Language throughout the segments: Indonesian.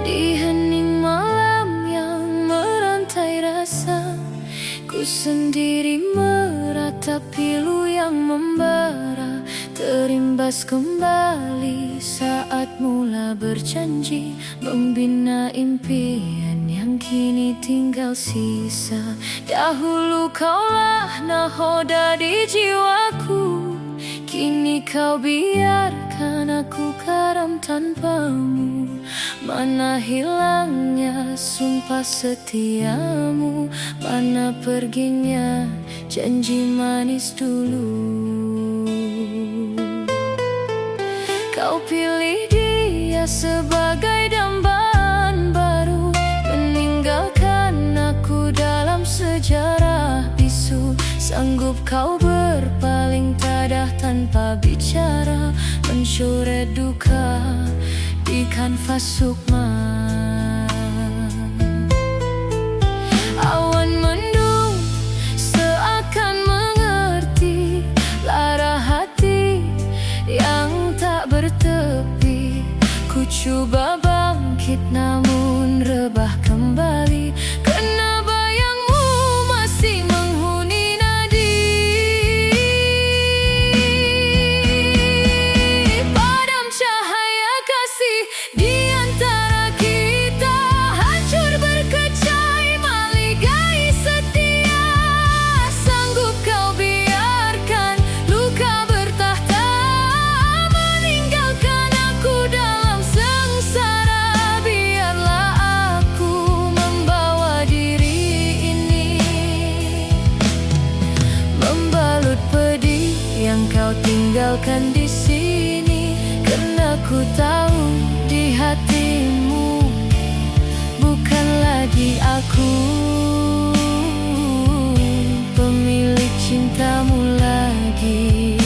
Di hening malam yang merantai rasa, ku sendiri meratapi lu yang membara. Terimbas kembali saat mula berjanji membina impian yang kini tinggal sisa. Dahulu kaulah nahoda di jiwaku, kini kau biarkan aku karam tanpamu. Mana hilangnya sumpah setiamu, mana perginya janji manis dulu. Kau pilih dia sebagai dambaan baru, meninggalkan aku dalam sejarah bisu. Sanggup kau berpaling tadah tanpa bicara, mencoret duka di kanvas sukma. Awan mendung seakan mengerti lara hati yang tak bertepi. Ku coba bangkit namun rebah kembali, kena bayangmu masih menghuni nadi. Padam cahaya kasih di antara kita, hancur berkecai maligai setia. Sanggup kau biarkan luka bertahta, meninggalkan aku dalam sengsara. Biarlah aku membawa diri ini, membalut pedih yang kau tinggalkan di sini. Karena ku tahu di hatimu bukan lagi aku pemilik cintamu lagi.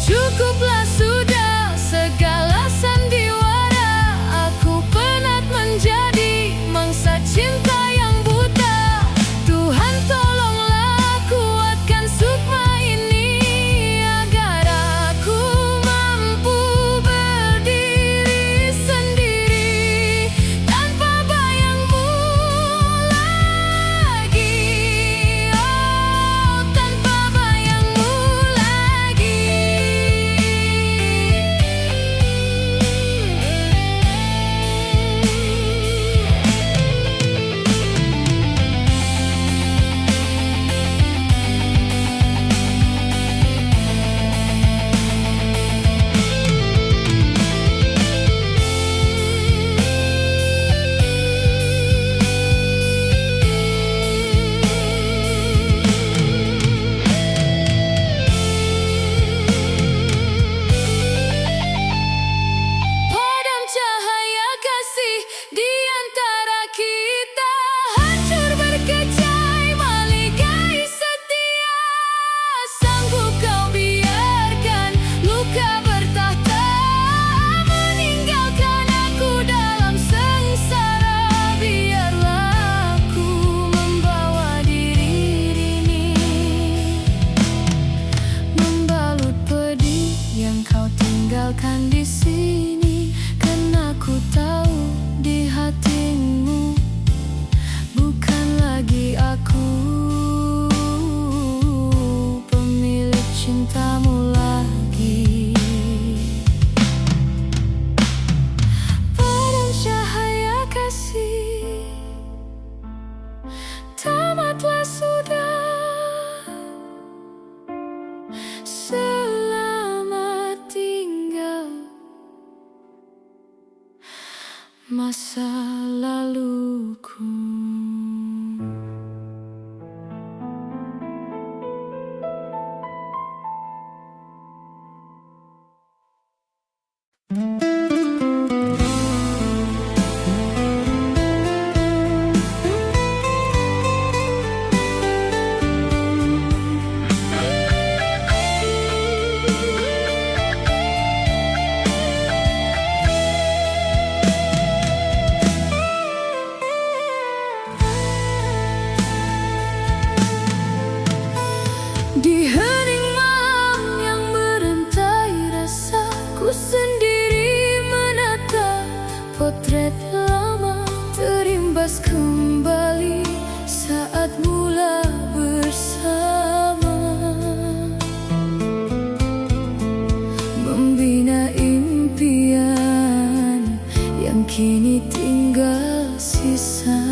Cukuplah sudah segala sandiwara, aku penat menjadi mangsa cinta yang buta. Tuhan tolonglah kuatkan sukma ini, agar aku mampu berdiri sendiri tanpa bayangmu lagi. Oh, tanpa bayangmu lagi. Padam cahaya kasih di antara kita, hancur berkecai maligai setia. Sanggup kau biarkan luka bertahta, meninggalkan aku dalam sengsara. Biarlah aku membawa diri ini, membalut pedih yang kau tinggalkan di sini. Karena ku tahu di hatimu bukan lagi aku pemilik cintamu lagi. Padam cahaya kasih, tamatlah sudah. Selamat tinggal masa laluku. sendiri menatap potret lama terimbas kembali saat mula bersama, membina impian yang kini tinggal sisa.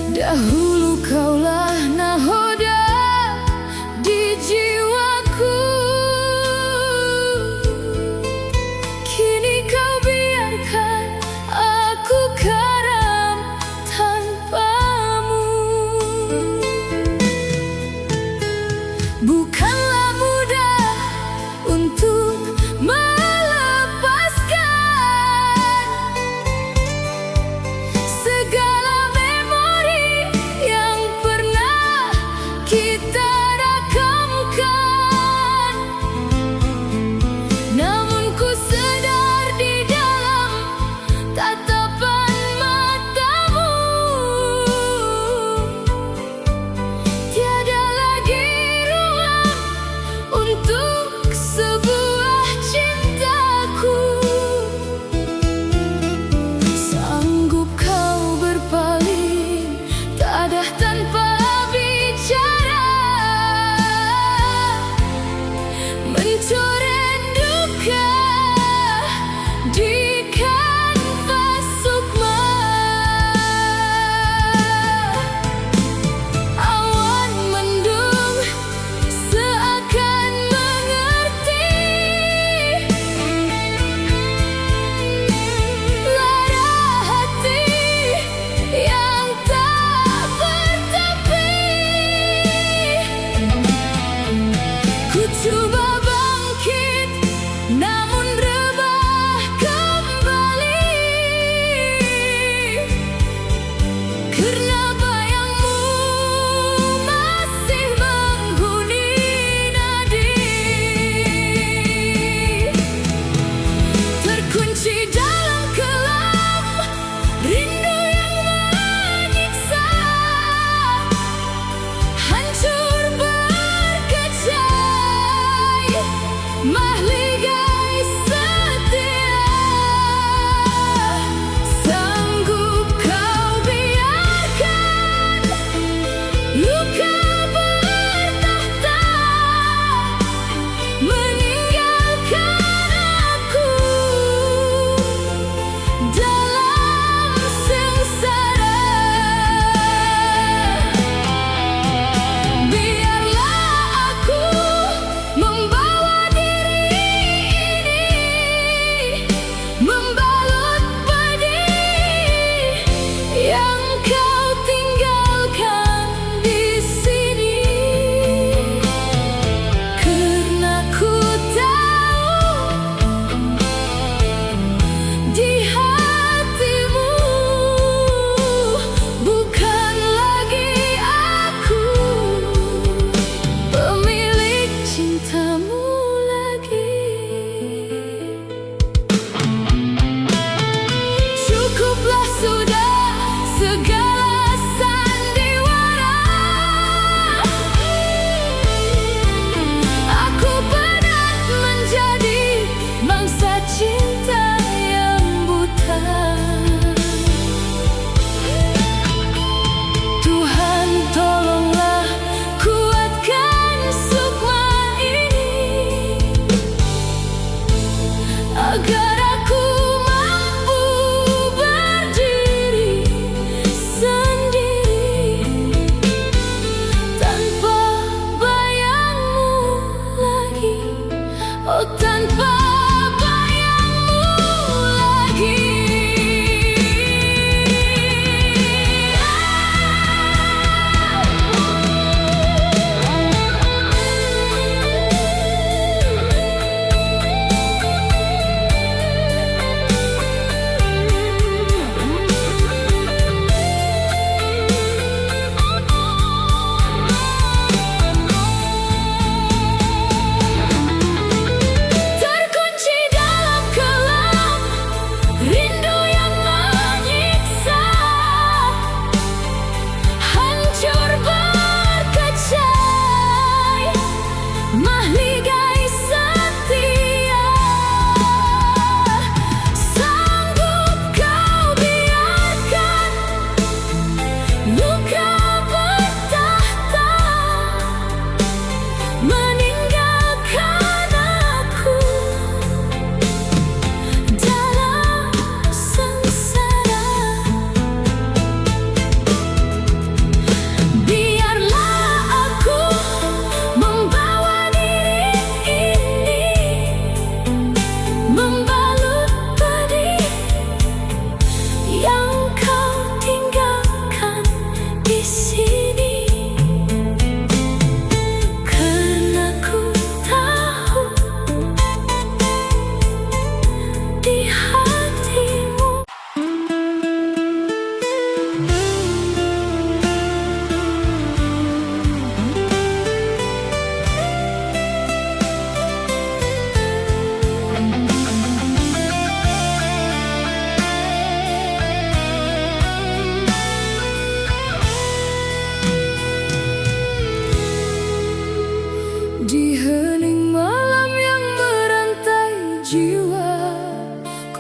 Dahulu kaulah nahoda di jiwaku, kini kau biarkan aku karam tanpamu. Bukanlah mudah untuk melepaskan segala memori yang pernah kita rakamkan. Namun ku sadar di dalam tatapan matamu tiada lagi ruang untuk sebuah cintaku. Sanggup kau berpaling tadah tanpa bicara, mencoret duka di kanvas sukma. Awan mendung seakan mengerti lara hati yang tak bertepi. Ku coba bangkit namun rebah kembali, karena bayangmu masih menghuni nadi. Terkunci dalam kelam rindu yang menyiksa, hancur berkecai mahligai setia. Sanggup kau biarkan luka bertahta meninggalkan aku dalam sengsara. Biarlah aku membawa diri ini, membalut pedih yang kau tinggalkan di sini. Karena ku tahu di hatimu bukan lagi aku pemilik cintamu lagi. Cukuplah sudah segala sandiwara, aku penat menjadi mangsa cinta yang buta. Tuhan tolonglah kuatkan sukma ini, agar aku mampu berdiri sendiri tanpa bayangmu lagi, oh tanpa bayangmu lagi.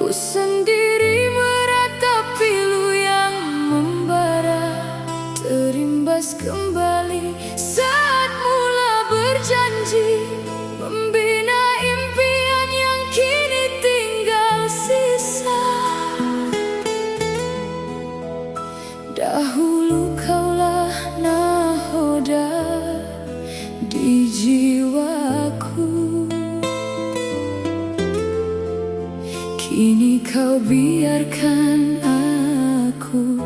Ku sendiri meratapi lu yang membara, terimbas kembali saat mula berjanji membina impian yang kini tinggal sisa. Dahulu kaulah nahoda di jiwaku, kini kau biarkan aku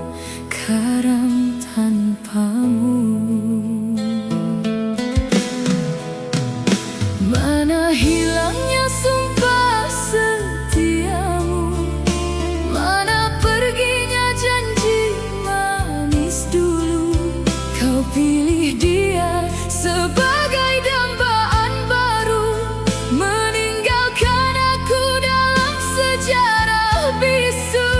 karam tanpamu. Mana hilangnya sumpah setiamu, mana perginya janji manis dulu. Kau pilih dia sebagai dambaan baru, meninggalkan aku dalam sejarah bisu.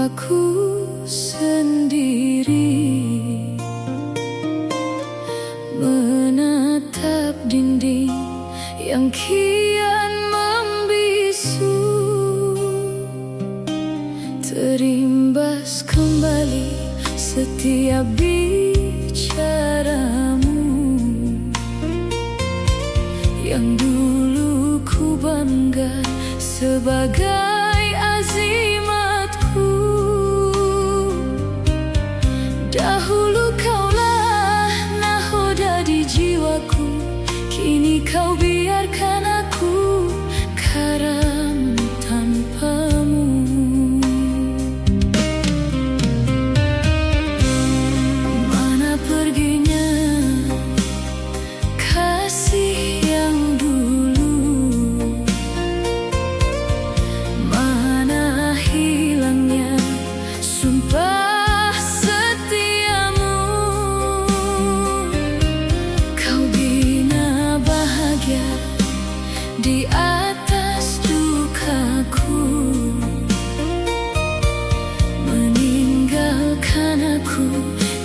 jiwaku sendiri, menatap dinding yang kian membisu, terimbas kembali setiap bicaramu yang dulu ku bangga sebagai azimatku. Dahulu kaulah nahoda di jiwaku, kini kau biarkan aku karam tanpamu. Mana perginya kasih yang dulu, mana hilangnya sumpah setiamu. Kau bina bahagia di atas dukaku, meninggalkan aku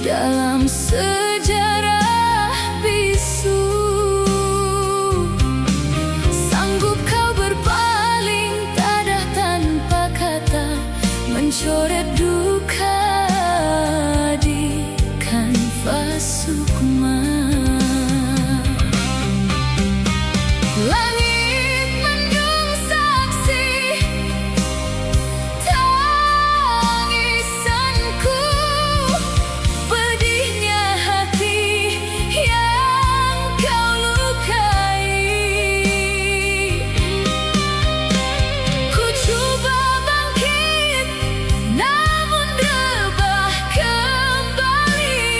dalam sejarah bisu. Sanggup kau berpaling tadah tanpa kata, mencoret duka di kanvas sukma. Langit mendung saksi tangisanku, pedihnya hati yang kau lukai. Ku coba bangkit, namun rebah kembali.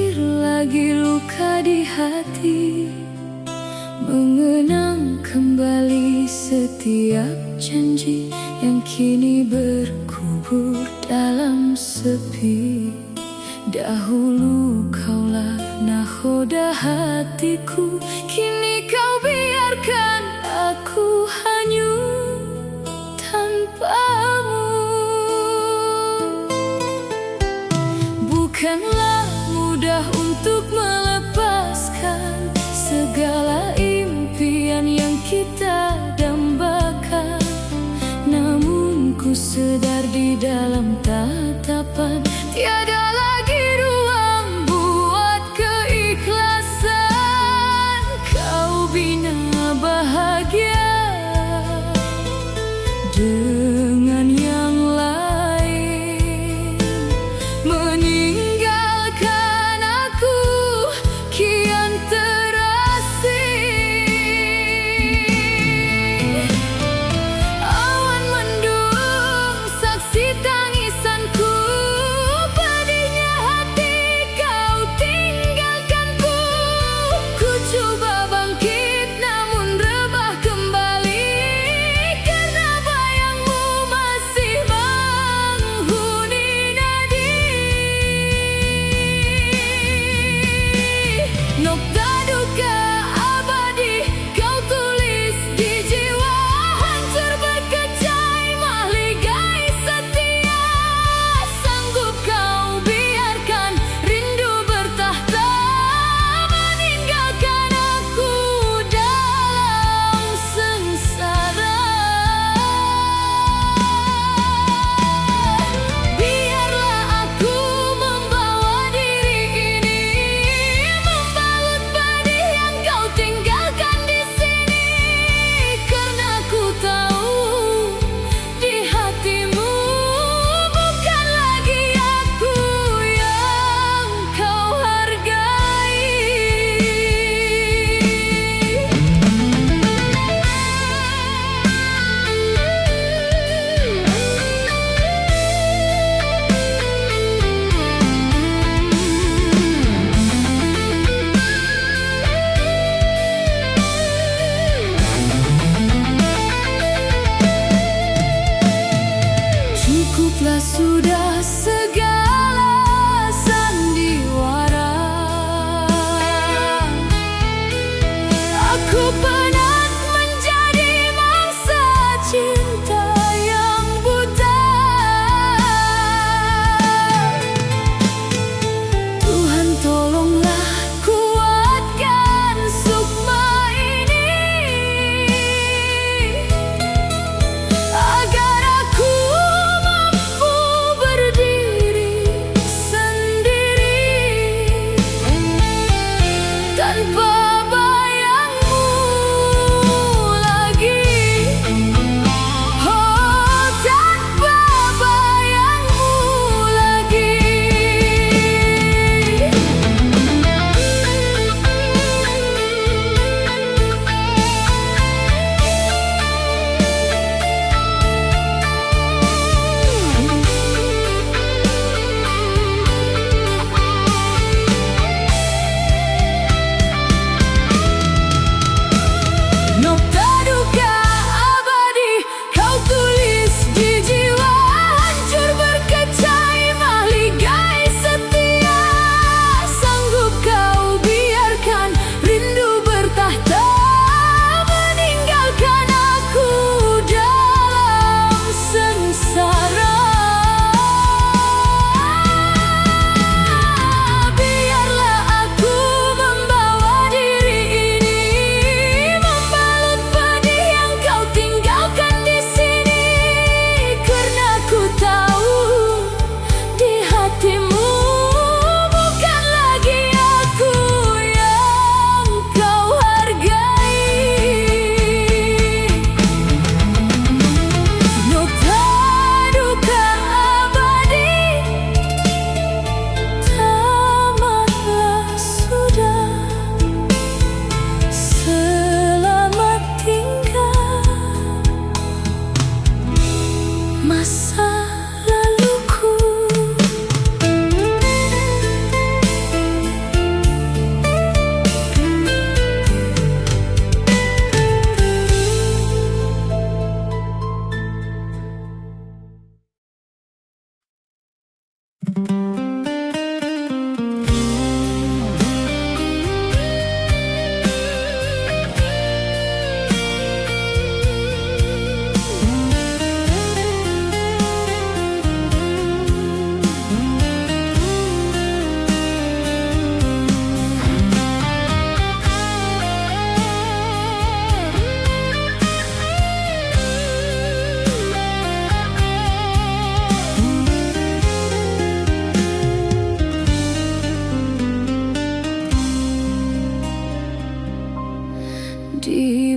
mengukir lagi luka di hati, mengenang kembali setiap janji yang kini berkubur dalam sepi. Dahulu kaulah nahoda hatiku, kini kau biarkan aku hanyut tanpamu. Bukanlah mudah untuk melepaskan segala impian yang kita dambakan, namun ku sadar di dalam tatapan tiada lagi ruang buat keikhlasan. Kau bina bahagia dengan yang lain, meninggalkan aku kian terasing. Awan mendung saksi tangisanku, pedihnya hati kau tinggalkanku. Ku coba bangkit namun rebah kembali, karena bayangmu masih menghuni nadi. Nokta duka abadi kau tulis di jiwa, hancur berkecai mahligai setia. Sanggup kau biarkan rindu bertahta, meninggalkan aku dalam sengsara. Biarlah aku membawa diri ini, membalut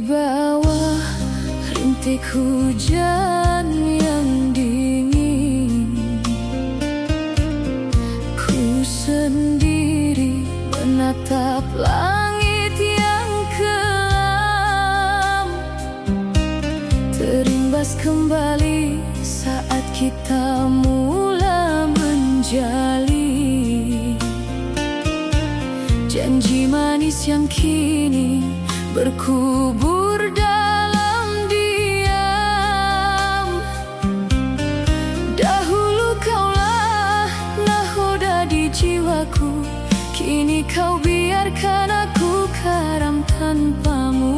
bawah rintik hujan yang dingin, ku sendiri menatap langit yang kelam, terimbas kembali saat kita mula menjalin janji manis yang kini berkubur dalam diam. Dahulu kaulah nahoda di jiwaku, kini kau biarkan aku karam tanpamu.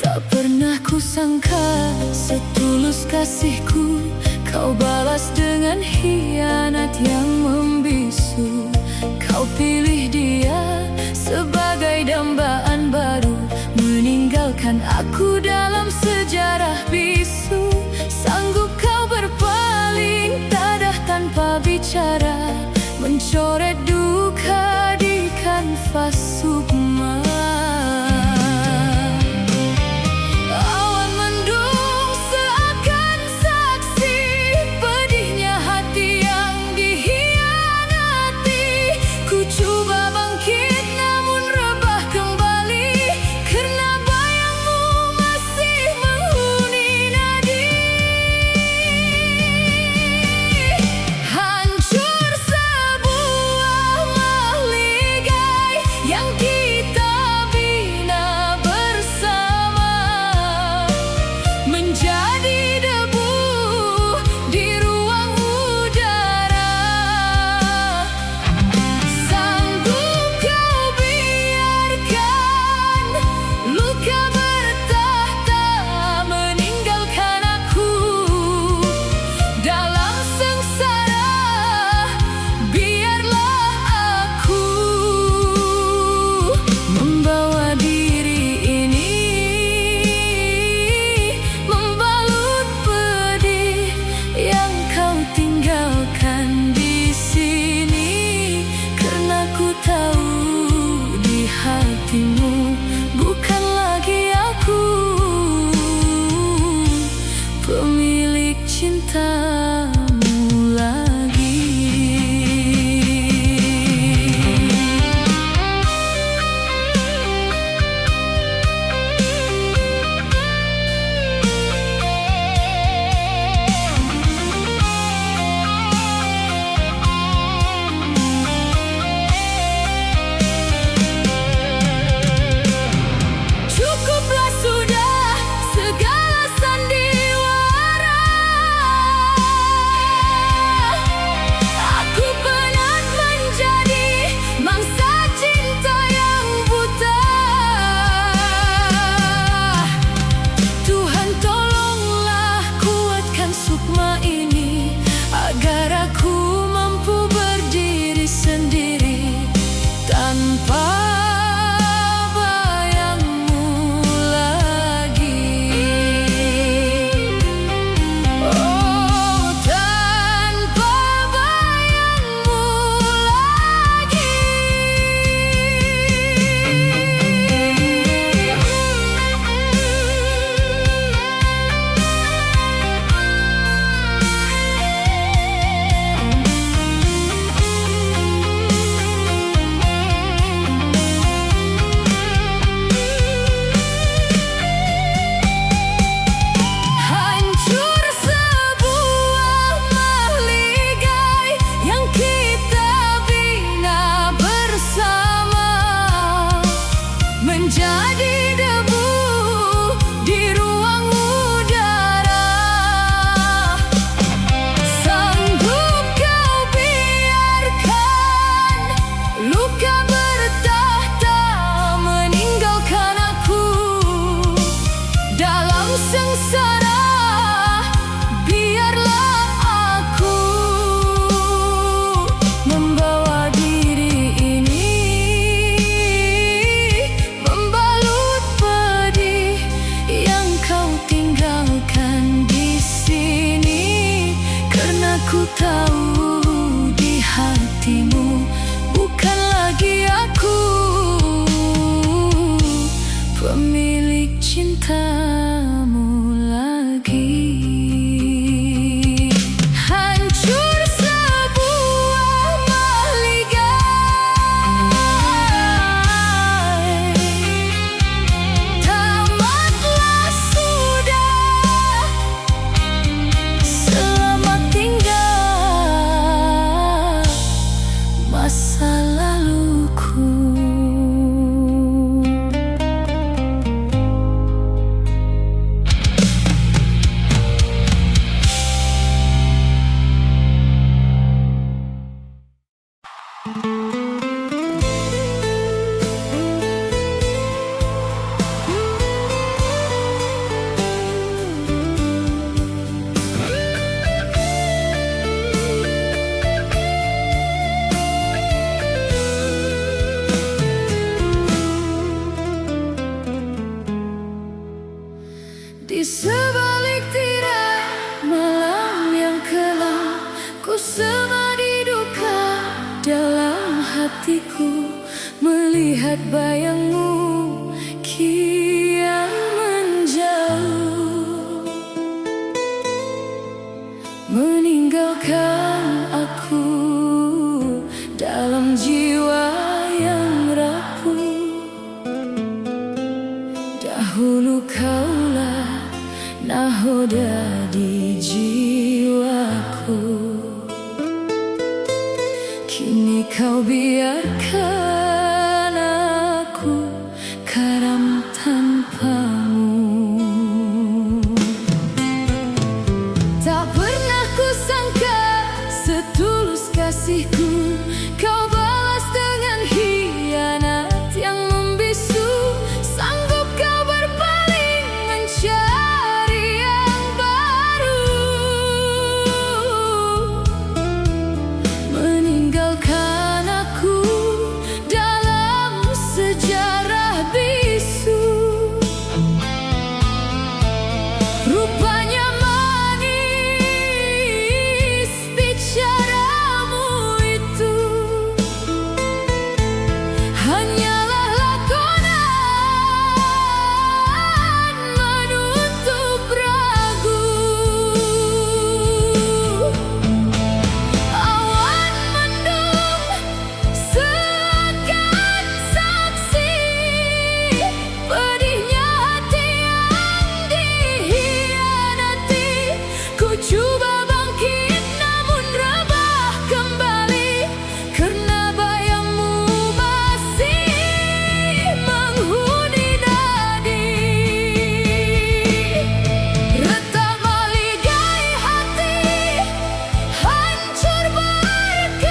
Tak pernah kusangka setulus kasihku kau balas dengan hianat yang membisu. Kau pilih dia sebagai dambaan baru, meninggalkan aku dalam sejarah bisu. Sanggup kau berpaling dadah tanpa bicara, mencoret duka di kanvas sukma. Bukan lagi aku pemilik cintamu lagi. Menjadi debu di ruang udara, sanggup kau biarkan luka bertahta meninggalkan aku dalam sengsara. Biarlah aku membawa diri ini tinggalkan di sini, karena ku tahu hatiku melihat bayangmu kian menjauh, meninggalkan aku dalam jiwa yang rapuh. Dahulu kaulah nahoda di jiwaku, kini kau biarkan aku karam tanpamu. Tak pernah kusangka setulus kasihku kau balas dengan hianat yang membisu. Sanggup kau berpaling mencari yang baru, meninggalkan aku dalam sejarah bisu. Rupanya manis bicaramu itu hanyalah lakonan menutup ragu. Awan mendung seakan saksi pedihnya hati yang dihianati. Ku coba bangkit namun rebah kembali, karena bayangmu masih menghuni nadi. Retak meligai hati, hancur berkecai,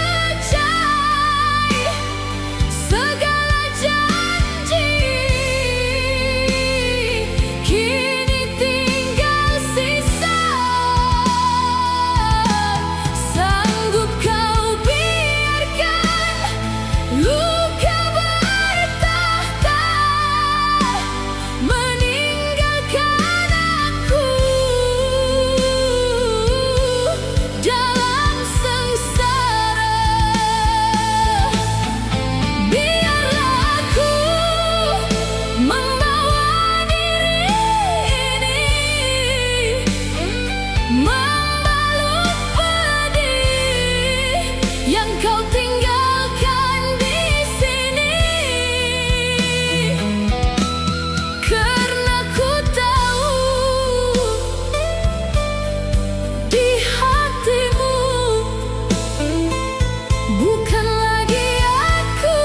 segala janji kini tinggal sisa. Sanggup kau biarkan luka bertahta meninggalkan aku dalam sengsara. Biarlah aku membawa diri ini, membalut pedih yang kau tinggalkan di sini. Karena ku tahu di hatimu bukan lagi aku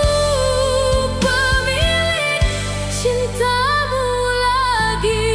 pemilik cintamu lagi.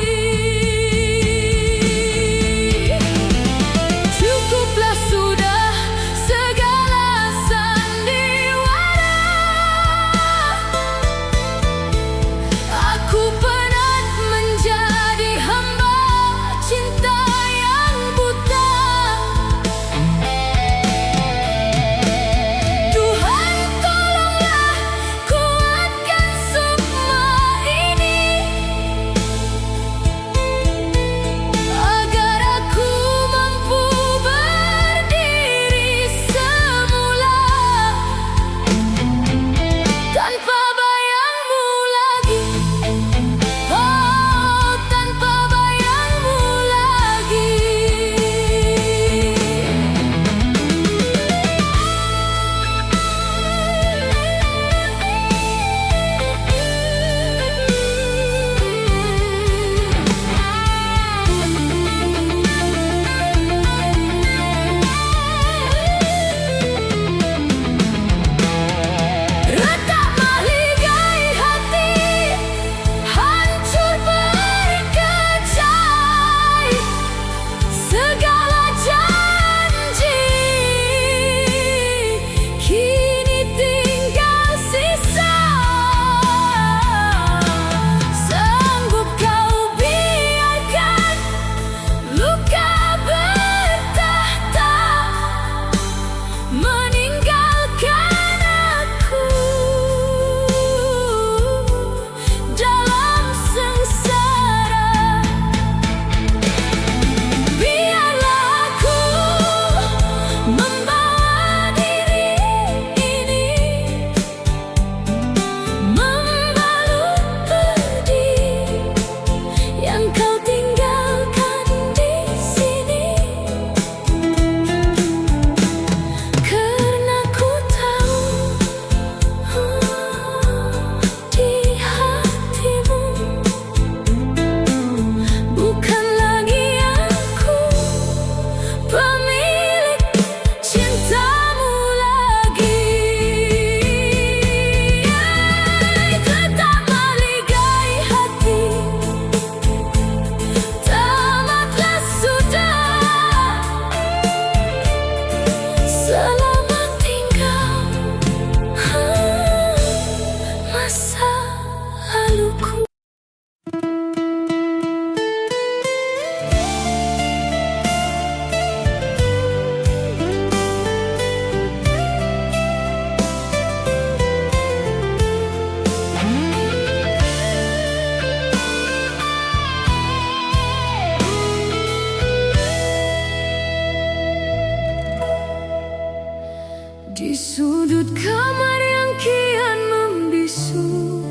Di sudut kamar yang kian membisu,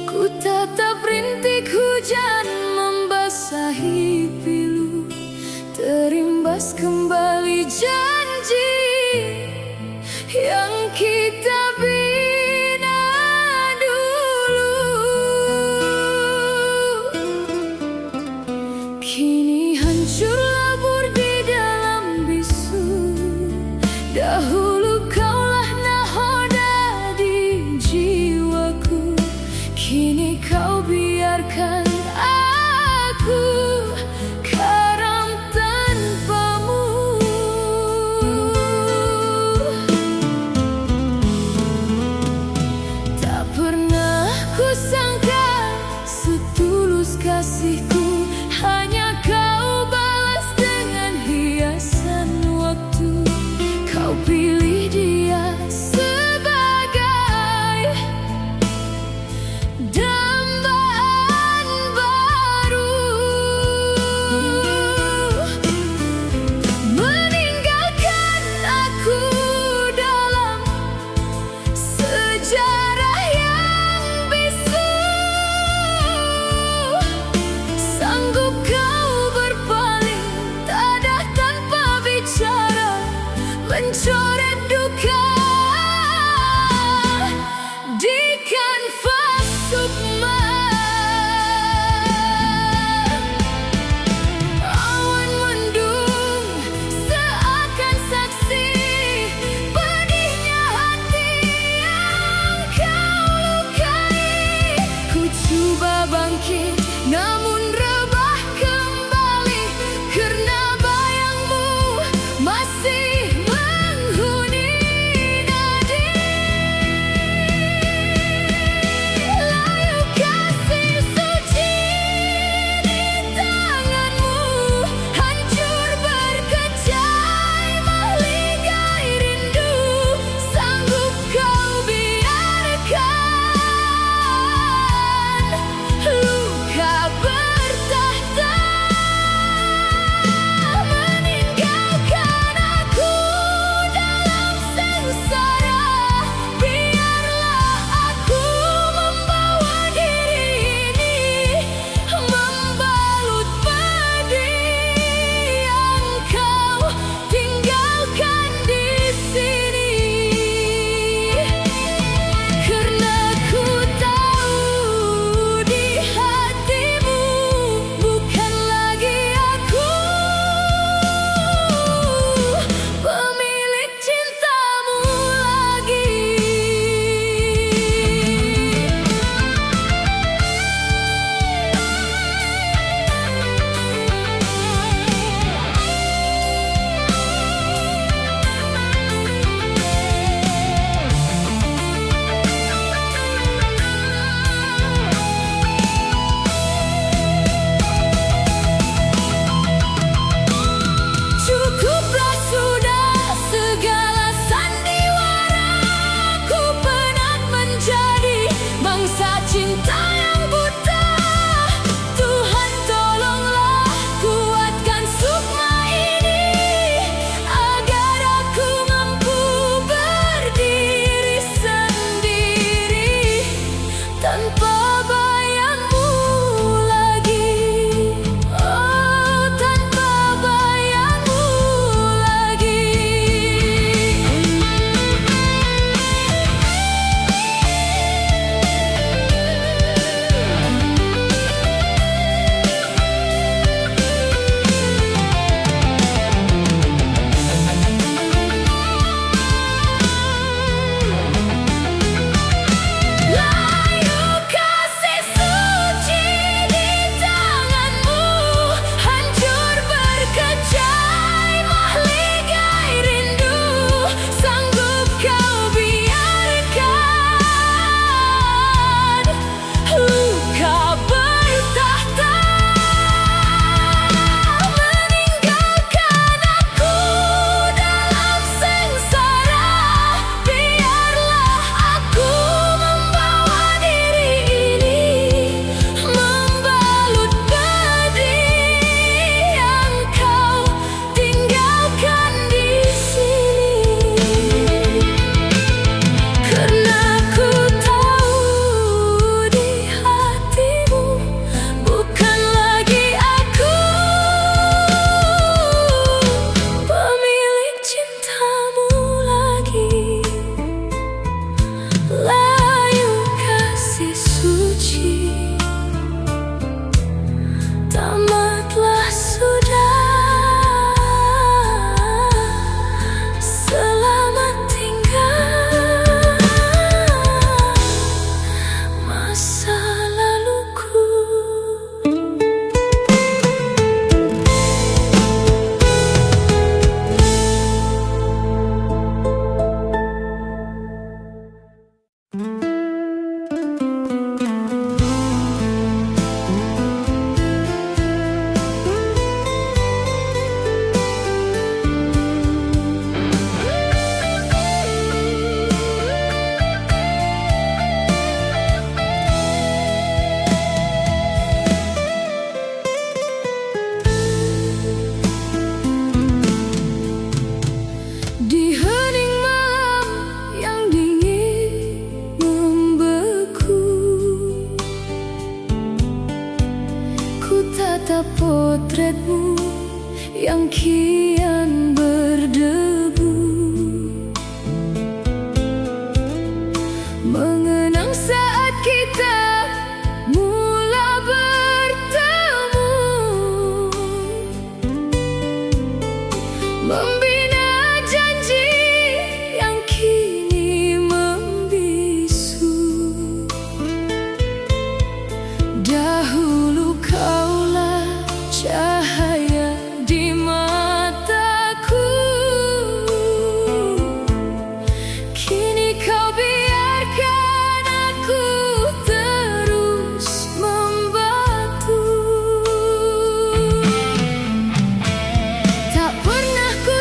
ku tatap rintik hujan membasahi pilu. Terimbas kembali janji yang kita bina dulu. Kini hancur labur di dalam bisu. Dahulu kaulah nahoda di jiwaku, kini kau biarkan aku karam tanpamu. Tak pernah ku sangka setulus kasihku, hanya kau balas dengan hiasan waktu. Kau pilih dia sebagai dambaan baru, meninggalkan aku dalam sejarah yang bisu. Sanggup kau berpaling tadah tanpa bicara, mencoret duka di kanvas sukma. Awan mendung seakan saksi pedihnya hati yang kau lukai. Ku coba bangkit namun rebah kembali, karena bayangmu masih menghuni membina janji yang kini membisu. Dahulu kaulah cahaya di mataku, kini kau biarkan aku terus membatu. Tak pernah ku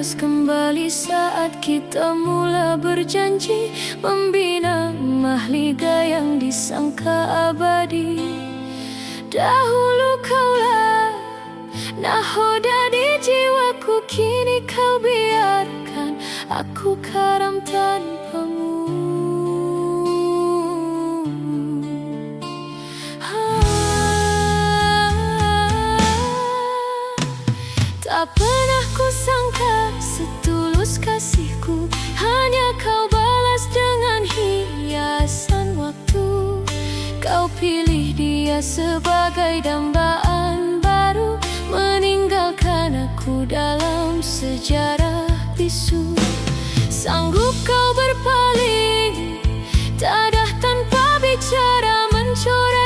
lekas kembali saat kita mula berjanji membina mahliga yang disangka abadi. Dahulu kaulah nahoda di jiwaku, kini kau biarkan aku karam tanpamu. Tak pernah ku sangka setulus kasihku, hanya kau balas dengan hiasan waktu. Kau pilih dia sebagai dambaan baru, meninggalkan aku dalam sejarah bisu. Sanggup kau berpaling, dadah tanpa bicara mencoret